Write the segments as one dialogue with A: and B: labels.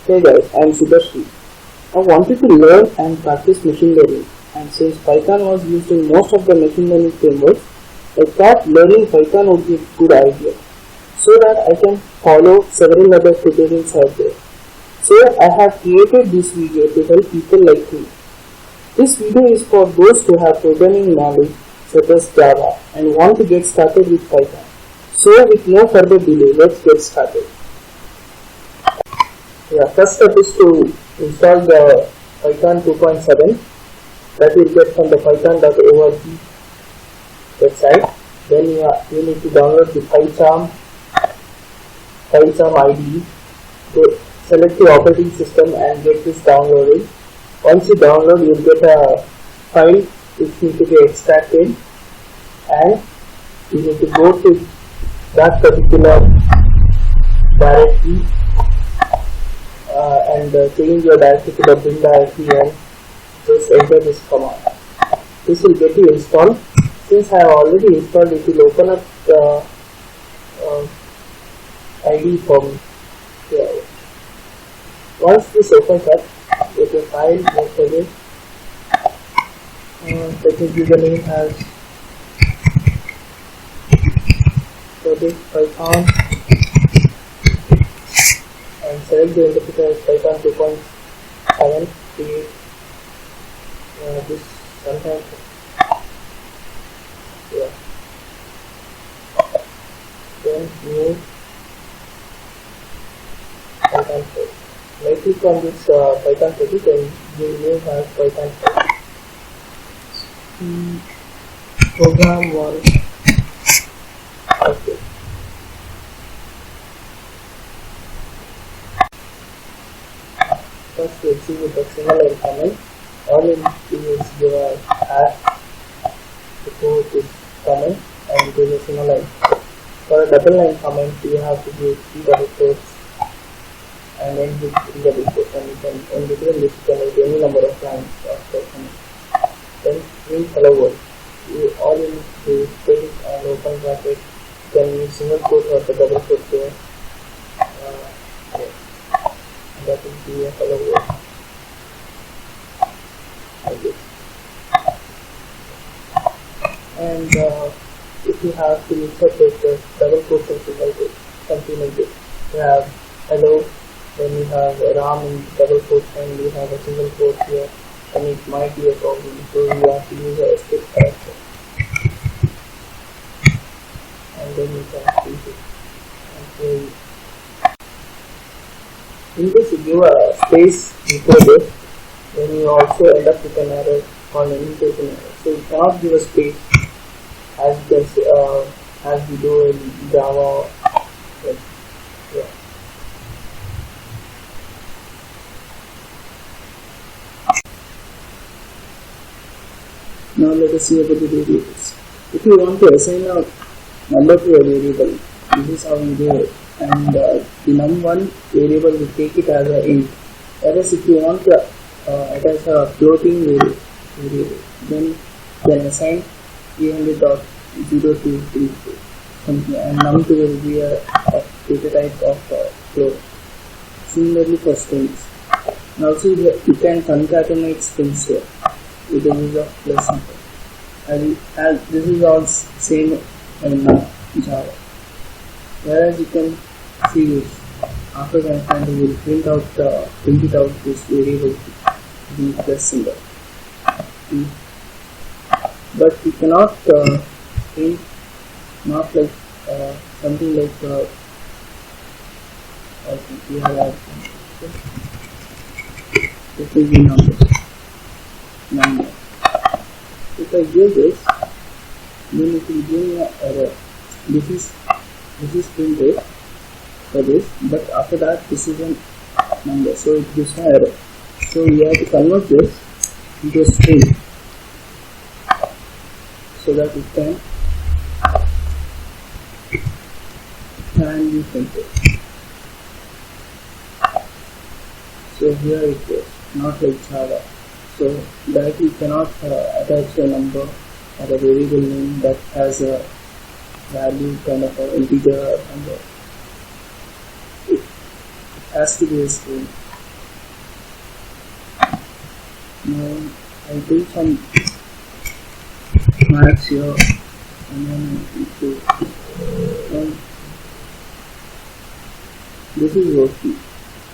A: Hey guys, I am Subhashri. I wanted to learn and practice machine learning, and since Python was used in most of the machine learning frameworks, I thought learning Python would be a good idea so that I can follow several other tutorials out there. So I have created this video to help people like me. This video is for those who have programming knowledge such as Java and want to get started with Python. So with no further delay, let's get started. First step is to install the Python 2.7 that you get from the python.org website. Then you need to download the PyCharm IDE. Select the operating system and get this downloaded. Once you download, you will get a file which needs to be extracted, and you need to go to that particular directory and change your directory to the bin directory and just enter this command. This will get you installed. Since I have already installed it, will open up the ID for me. Yeah. Once this opens up, get your file, go for it. Let me give the name as project Python and select the interpreter as Python 2.7. Create this sometimes. Yeah. Then new Python 4. Right click on this Python project and you will name as Python 4. Program 1. Okay. First we execute a single line comment. All you need to do is give a hash before this comment and give a single line. For a double line comment, you have to give 3 double quotes and then with 3 double quotes, and you can in between this you can write any number of lines of the comment. Then print hello world. All you need to do is take it and open bracket. You can use single quote or the double quote there. That will be a hello world. Like this. And if you have to mix up with the double quotes and single quotes, something like this. You have hello, then you have Ram in double quotes, and you have a single quote here, and it might be a problem. So you have to use a escape character, and then you can use it. And in case you give a space before this, then you also end up with an error called an indentation error. So you cannot give a space as you can say, as we do in Java. Yeah. Now let us see about the variables. If you want to assign a number to a variable, this is how you do it. And the num1 variable will take it as an int. Whereas if you want to attach a floating variable, then you can assign 300.0234 something, and num2 will be a data type of float. Similarly for strings. And also you can concatenate strings here with the use of plus symbol. As this is all same in Java. Whereas you can see this after that, and we will print it out this variable the plus symbol. But you cannot print not like something like we have this is the number. If I give this, then it will give me an error. This is printed for this, but after that this is a number, so it gives an error. So we have to convert this into a string so that it can be printed. So here it goes, not like Java. So directly you cannot attach a number or a variable name that has a value kind of an integer number. It has to be a string. Now I'll do some maths here, and then this is working.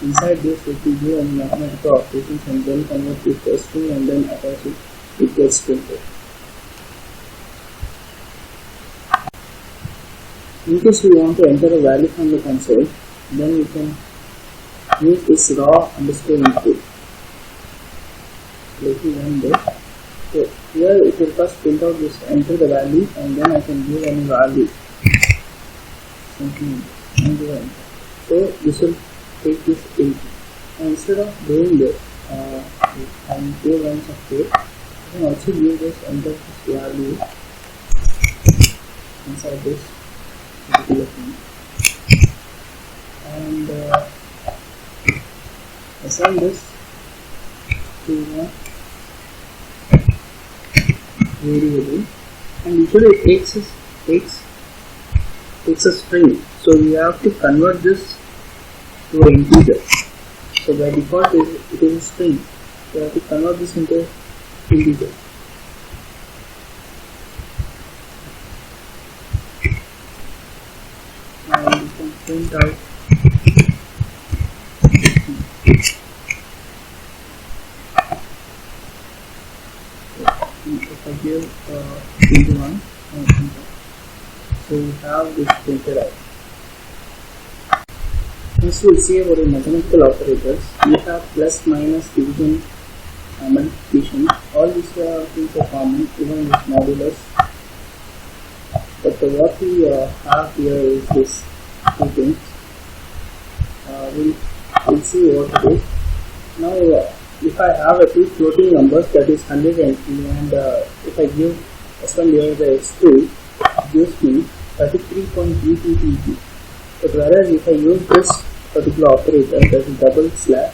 A: Inside this, if we do any mathematical operations and then convert it to a string and then attach it gets printed. In case we want to enter a value from the console, then we can use this raw underscore input. Let me run this. So here it will first print out this, enter the value, and then I can give any value. Something and do enter. So this will take this 8. And instead of doing this, and give lines of code, I can also use this, enter this value inside this particular thing, and assign this to a variable, and usually it takes a string, so we have to convert this to an integer. So by default it is a string, so we have to convert this into integer. And we can print out if I give 21, so we have this printed out. Next we'll see about the mathematical operators. We have plus, minus, division, multiplication. All these things are common, even with modulus. But what we have here is this two things. We'll see what it is. Now, if I have two floating numbers, that is 100 and 2, and if I give s1 divided by s2, it gives me 33.3222. But whereas if I use this particular operator, that is double slash,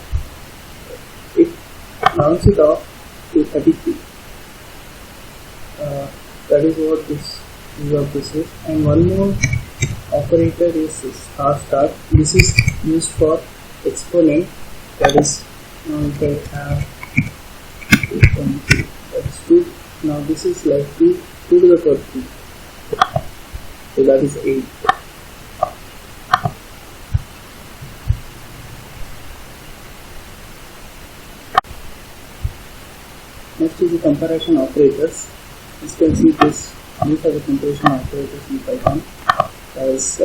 A: it rounds it off to 33. That is what this is. And one more operator is star star. This is used for exponent. That is, now if I have 2.2, that's 2. Now this is like 2 to the power 3. So that is 8. Next is the comparison operators. As you can see, these are the comparison operators in Python. That is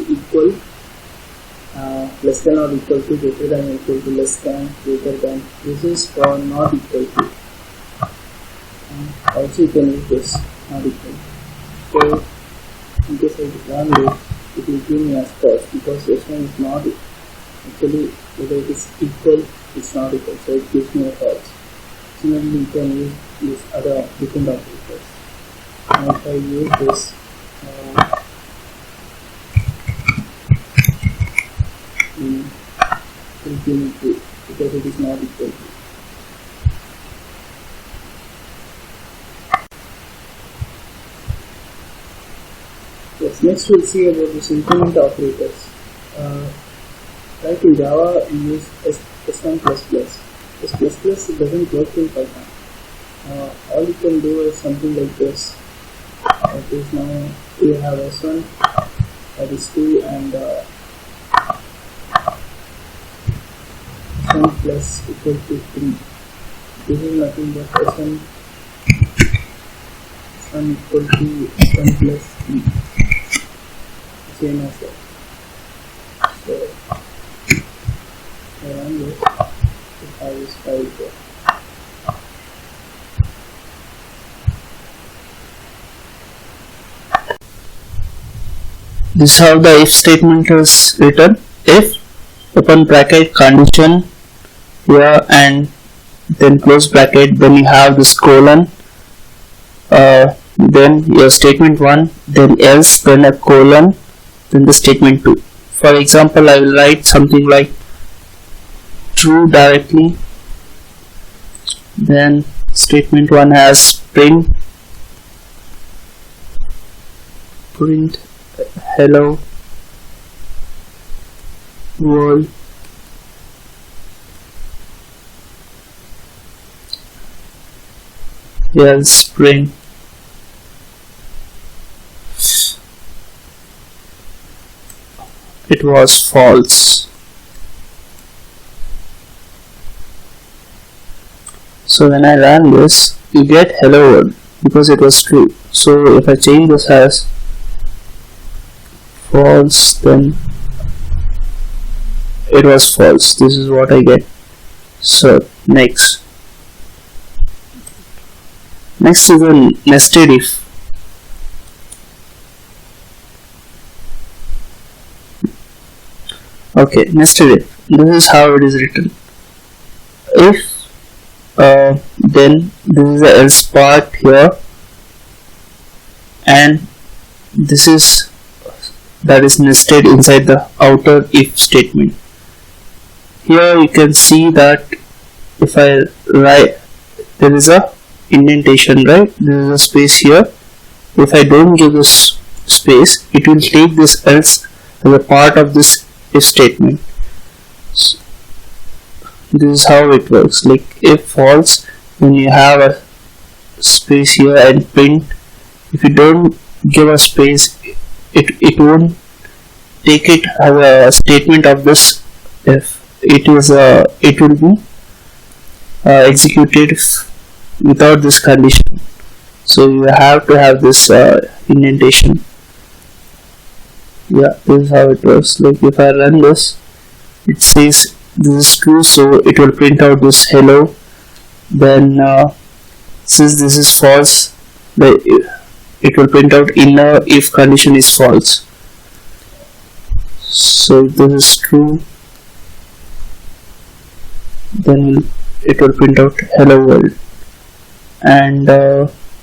A: equal, less than or equal to, greater than or equal to, less than, greater than. This is for not equal to. And also you can use this, not equal. So in case I run this, it will give me as false because this one is not actually, whether it is equal, it's not equal, so it gives me a false. Similarly, you can use these other different operators. Now if I use this, it will give me true because it is not equal to. Yes, next we'll see about this increment operators. Right, in Java we use S1++. S++ it doesn't work in Python. All you can do is something like this. That is, now we have S1, that is 2, and S1 plus equal to 3. This is nothing but S1 equal to S1 plus 3. Same as that. So I run this, if I is 5 there. This is how the if statement is written. If open bracket condition here and then close bracket, then you have this colon, then your statement 1, then else, then a colon, then the statement 2. For example, I will write something like true directly, then statement 1 has print hello world, else print it was false. So when I run this, you get hello world because it was true. So if I change this as false, then it was false. This is what I get. So next is a nested if. Okay, nested if. This is how it is written. If then this is the else part here, and this is that is nested inside the outer if statement. Here you can see that if I write, there is a indentation, right? There is a space here. If I don't give this space, it will take this else as a part of this if statement. So this is how it works. Like if false, when you have a space here and print, if you don't give a space, it won't take it as a statement of this if. It will be executed without this condition. So you have to have this indentation. Yeah, this is how it works. Like if I run this, it says this is true, so it will print out this hello. Then since this is false, it will print out inner if condition is false. So if this is true, then it will print out hello world. And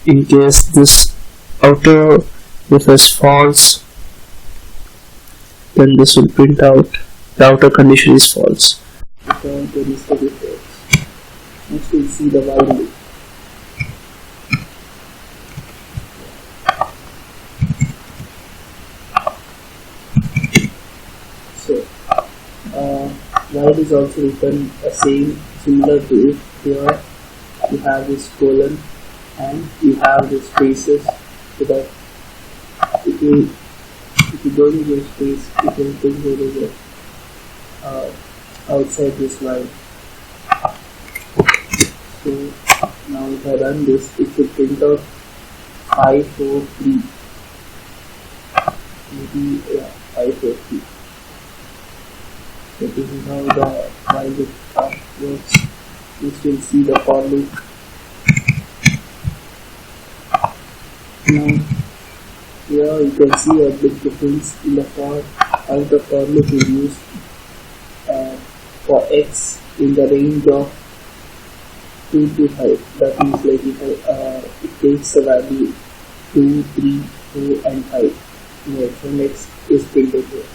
A: in case this outer if is false, then this will print out the outer condition is false. Next we'll see the while loop. So while is also written similar to if. Here you have this colon and you have the spaces, so that if you don't give space, it will think there is a outside this while. So now if I run this, it should print out 5, 4, 3. Maybe 5, 4, 3. So this is how the while loop works. Next we'll see the for loop. Now here you can see a big difference in the for, how the for loop is used for x in the range of 2 to 5. That means like if it takes the value 2, 3, 4 and 5. So next is printed here.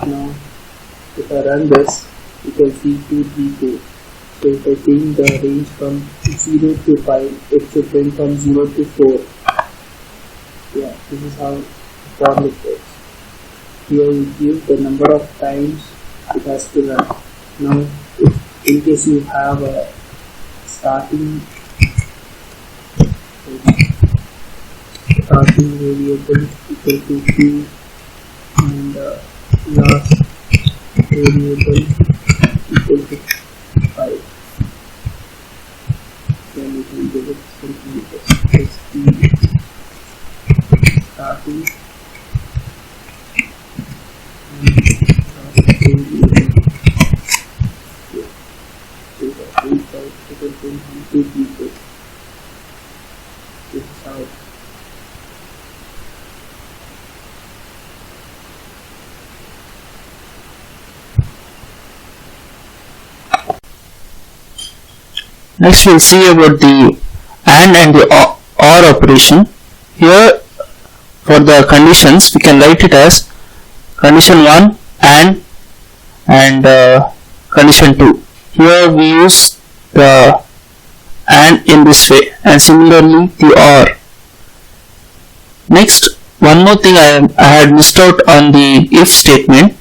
A: Now if I run this, you can see 2, 3, 4. So if I change the range from 0 to 5, it should print from 0 to 4. Yeah, this is how the for loop works. Here you give the number of times it has to run. Now if in case you have a starting variable equal to 2 and last variable equal to 5, then you can give it something as starting and last variable. This is how next we'll see about the and the or operation. Here for the conditions we can write it as condition 1 and condition 2. Here we use the and in this way, and similarly the or. Next, one more thing I had missed out on the if statement.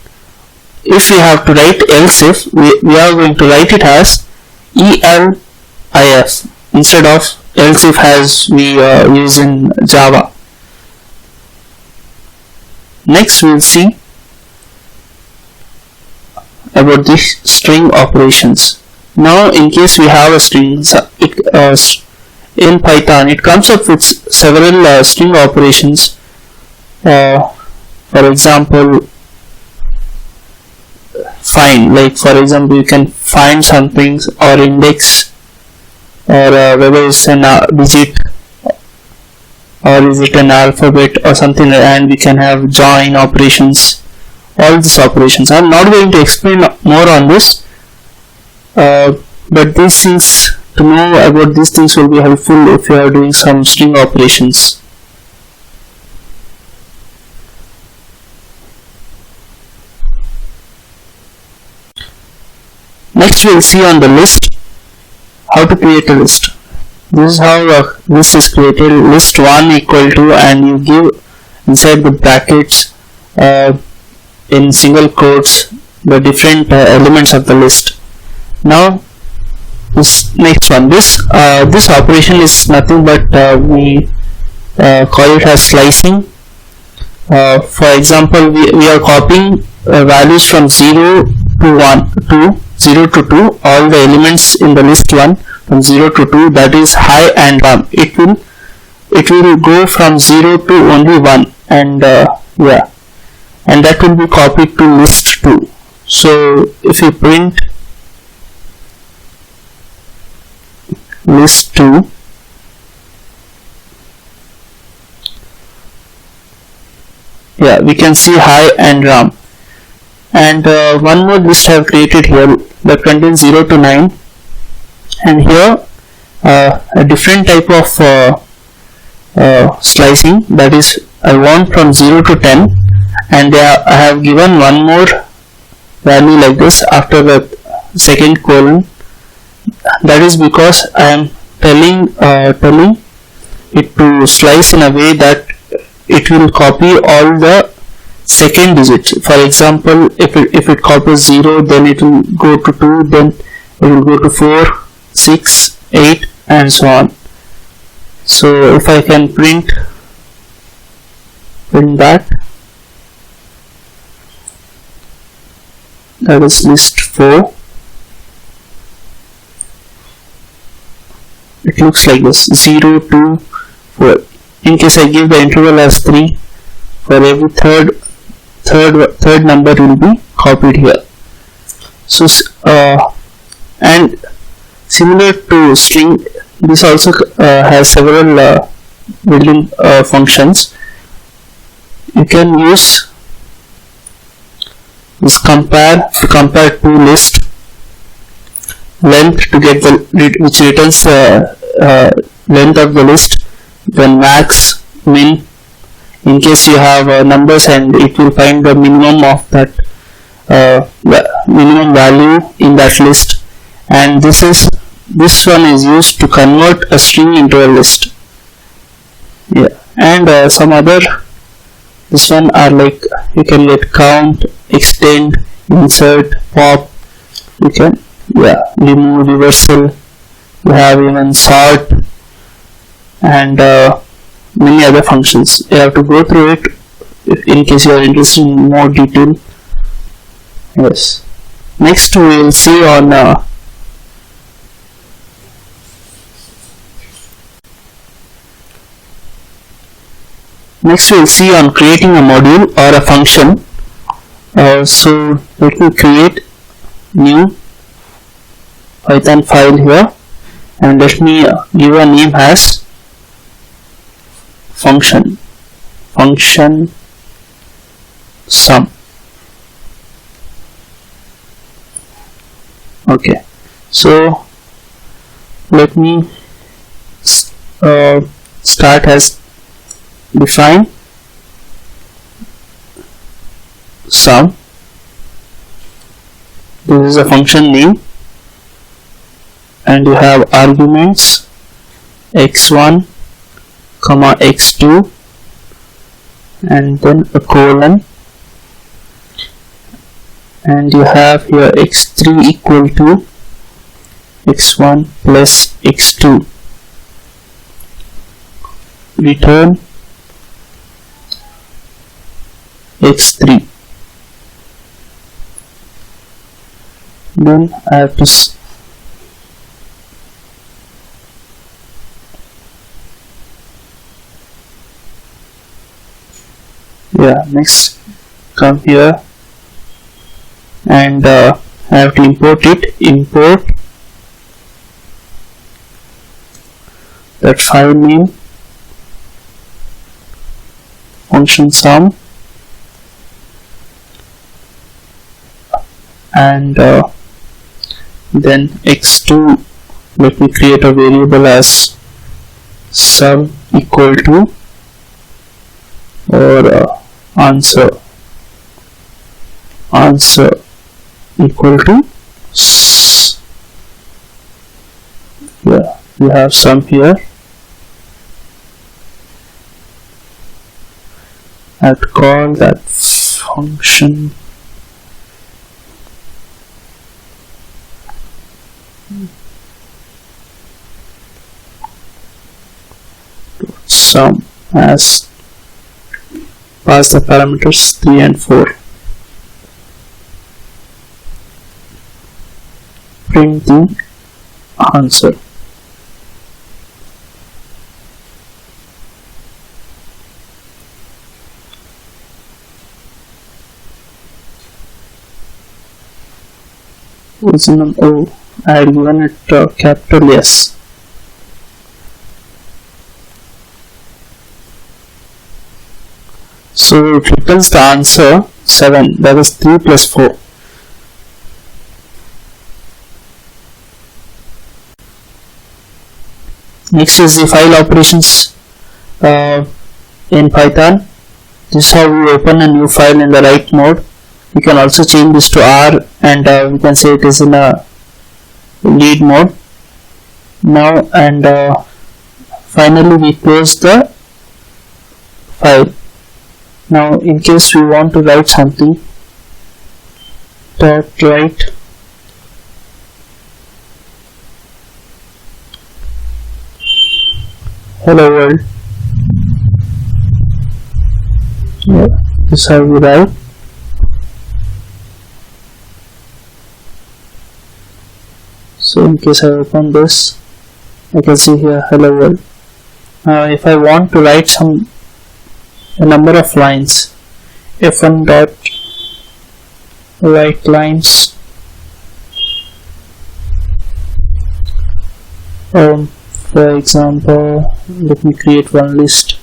A: If we have to write else if, we are going to write it as ELIF.
B: instead of else if as we use in Java. Next we will see about the string operations. Now in case we have a string, in Python it comes up with several string operations. For example, find, like for example you can find something, or index, or whether it's an digit or is it an alphabet or something, and we can have join operations, all these operations. I'm not going to explain more on this, but these things, to know about these things will be helpful if you are doing some string operations. Next we will see on the list how to create a list. This is how a list is created. List 1 equal to, and you give inside the brackets in single quotes the different elements of the list. Now this next one, this operation is nothing but we call it as slicing. For example, we are copying values from 0 to 1 to 0 to 2, all the elements in the list 1 from 0 to 2, that is high and low. It will go from 0 to only 1, and yeah, and that will be copied to list 2. So if you print list 2, yeah, we can see high and RAM. And one more list I have created here that contains 0 to 9, and here a different type of slicing, that is I want from 0 to 10, and I have given one more value like this after the second colon. That is because I am telling it to slice in a way that it will copy all the second digits. For example, if it copies 0, then it will go to 2, then it will go to 4, 6, 8, and so on. So if I can print that is list 4, it looks like this, 0, 2, 4. In case I give the interval as 3, for every third number will be copied here. So and similar to string, this also has several built-in functions. You can use this compare to compare two list length to get the which returns length of the list, then max, min, in case you have numbers, and it will find the minimum of that minimum value in that list. And this one is used to convert a string into a list. Yeah, and some other, this one are like, you can get count, extend, insert, pop, you can remove, reversal, you have even sort, and many other functions. You have to go through it in case you are interested in more detail. Yes. Next we will see on creating a module or a function. So let me create new Python file here, and let me give a name as function sum. Okay, so let me start as define sum. This is a function name, and you have arguments x1 comma x2 and then a colon, and you have here x3 equal to x1 plus x2. return x3. Then I have to next come here and I have to import it. Import that file name, function sum, and then x2, let me create a variable as sum equal to or answer equal to we have sum here. I have to call that function sum as pass the parameters 3 and 4. Print the answer. What's the number? Oh, I had given it capital S. So it returns the answer 7, that is 3 plus 4. Next is the file operations in Python. This is how we open a new file in the write mode. We can also change this to R and we can say it is in a read mode now, and finally we close the file. Now in case we want to write something, dot write hello world. This is how we write. So in case I open this, I can see here hello world. If I want to write a number of lines, f1 dot write lines, for example, let me create one list,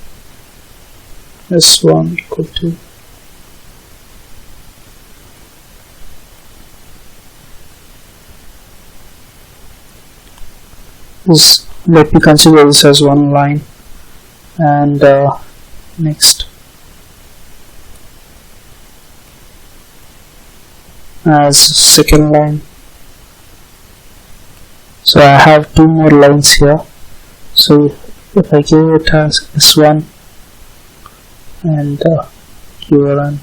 B: s1 equal to this. Let me consider this as one line, and next as second line. So I have 2 more lines here. So if I give it as s1 and q1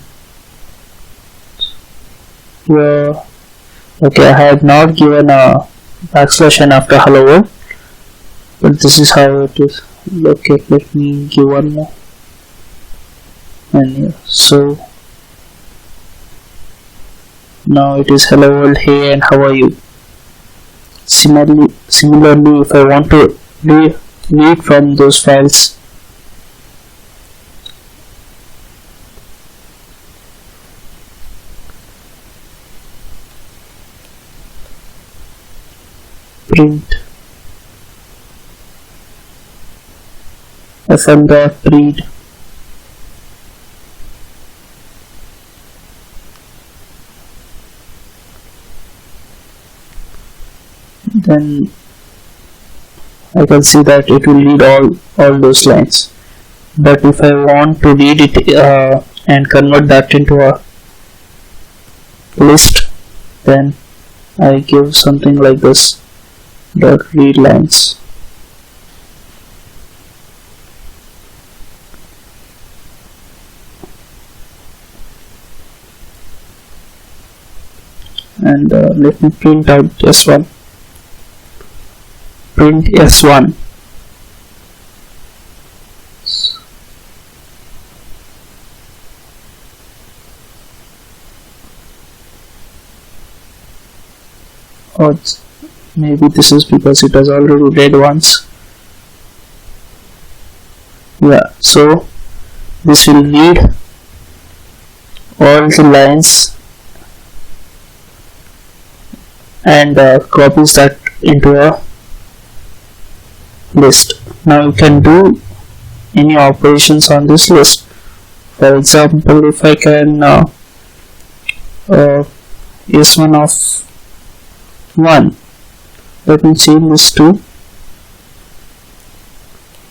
B: here, okay, I had not given a backslash n after hello world, but this is how it is. Okay, let me give one more and here. So now it is hello world, hey and how are you. Similarly, if I want to read from those files, print fn dot read then I can see that it will read all those lines. But if I want to read it and convert that into a list, then I give something like this, dot read lines. And let me print out s1. Print s1. or maybe this is because it has already read once. Yeah, so this will read all the lines and copies that into a list. Now you can do any operations on this list. For example, if I can S1 of 1, let me change this to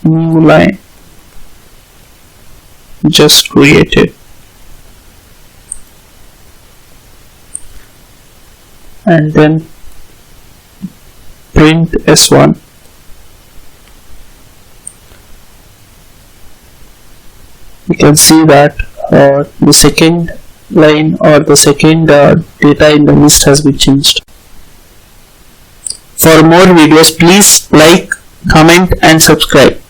B: new line just created, and then print S1. You can see that the second line or the second data in the list has been changed. For more videos, please like, comment and subscribe.